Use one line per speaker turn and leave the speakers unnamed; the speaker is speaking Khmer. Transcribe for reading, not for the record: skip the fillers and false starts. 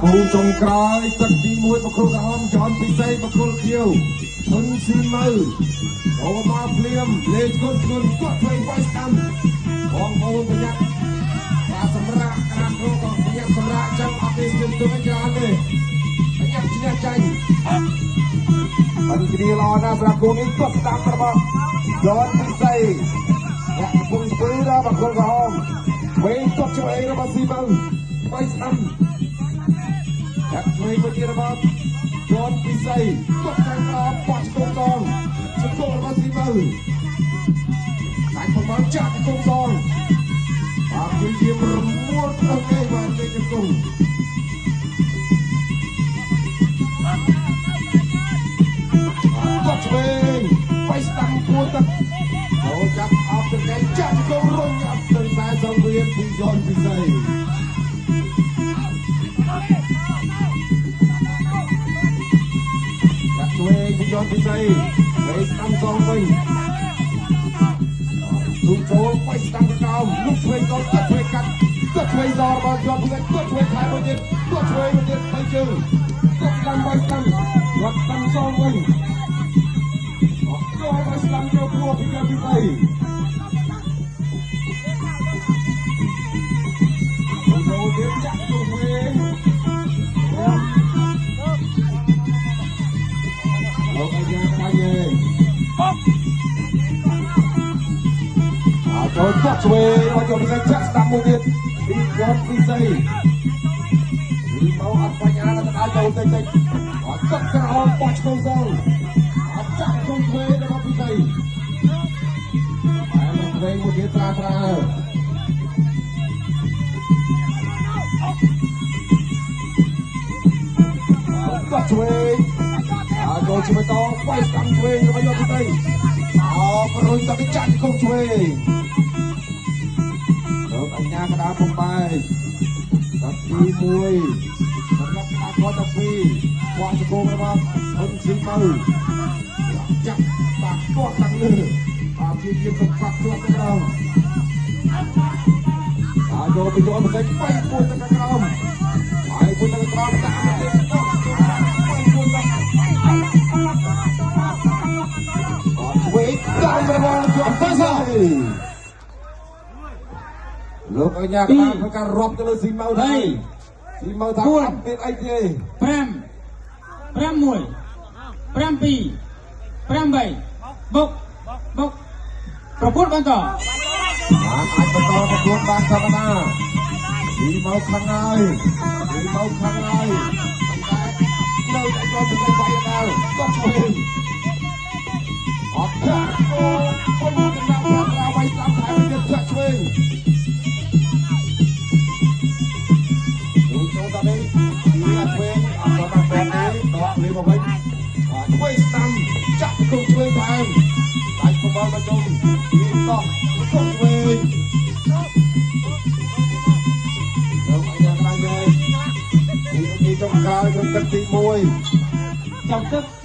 គូចុងក្រោយទឹកទី1បកគលក្រហមចន់ពិសេសបកគលខៀវធុនស៊ីមើអូមកភ្លាមលេងគុនគាត់ធ្វើវាយស្ដាំបងប្អូនប្រយ័ត្នបាទសម្រាប់ក្រាបគ្រូក៏ប្រយ័ត្នសម្រាប់ចាំអត់ទេស្ទឹងទៅច្រើនទេប្រយ័ត្នឈ្នះចាញ់បានគ្នាល្អណាស់សម្រាប់គូនេះគាត់ស្ដាំរបស់ចន់ពិសេសអ្នកកំពុងស្ពឺដល់បកគលក្រហមវិញគាត់ឆ្វេងរបស់ស៊ីមើវាយស្ដាំអ្នកឆ្វេងមួយទៀតរបស់យន់ពិសីគាត់ខាងក្រោមបោះឆ្កងកងឆ្កងរបស់ស៊ីមើតែខ្ញុំមកចាក់ឆ្កងកងបាទគឺជារមួលទៅគេបានលេខឆ្កងគាត់ឆ្វេងវាយស្ដាំគួរទឹកចូលចាប់អបទៅគេចាក់ឆ្កងរុញអត់ទៅខ្សែសង្វៀនពីយន់ពិសីយន់ពិសីវិញស្ដាំសងវិញទូចូលវាយស្ដាំកោមលុកឆ្វេងក៏គាត់ឆ្វេងកាត់គាត់ឆ្វេងសរបស់យន់ពិសីគាត់ឆ្វេងខែមួយទៀតគាត់ឆ្វេងមួយទៀតបីជើងគាត់ស្ដាំវាយស្ដាំគាត់ស្ដាំសងវិញអត់ចូលវាយស្ដាំចូលព្រោះពីយន់ពិសីចូលទៀតចាក់ចូលវិញលោកអាយ៉ាខ្លាញ់ទេចូលគាត់ឆ្វេងមកយកពិសេសចាក់ស្ដាំមួយទៀតពីយន់ពិសីពីមកអត់បញ្ញាដល់ដល់ចូលតិចអត់គាត់ក្រោមបោះឆ្កងសងអត់ចាក់ជុំឆ្វេងរបស់ពិសីហើយមកឆ្វេងមួយទៀតត្រាគាត់ឆ្វេងចូលឆ្វេងតវាយស្ដាំឆ្វេងរបស់យន់ពិសីប្រុយតែចាក់គុំឆ្វេងលោកអញ្ញាកដាបំបាយតាទី1សម្រាប់ការគាត់តាពីគាត់សកលរបស់ហ៊ុនស៊ីមើចាប់បាក់គាត់ខាងលើបាទជាជាប្រកាសគាត់ទៅក្រោមចូលពីយន់ពិសីបែកពួយទៅក្រោមហើយពួយទៅក្រោមដាក់ទៅទៀតលោកអញ្ញាកដាធ្វើការរាប់ទៅលើស៊ីម៉ៅហើយស៊ីម៉ៅថាអត់មានអីទេ
5 6 7 8បុកប្រកួតបន្ត
អាចបន្តប្រកួតបានធម្មតាស៊ីម៉ៅខាងហើយស៊ីម៉ៅខាងហើយនៅតែយកទៅវាយដល់គាត់ឆ្វេងអត់ចាក់អូខ្ញុំកំណត់ថាវាយស្លាប់តែទៀតចាក់ឆ្វេងចូលទៅនេះវាឆ្វេងអត់បានបែបនេះដកលេបមកវិញឆ្វេងស្ដាំចាក់គុំឆ្វេងថែមតែកុំបោលមកជុំវាតោះគុំឆ្វេងលោកអញ្ញាខ្លាំងទេនេះចុងក្រោយក្នុងទឹកទី1
ចំទឹក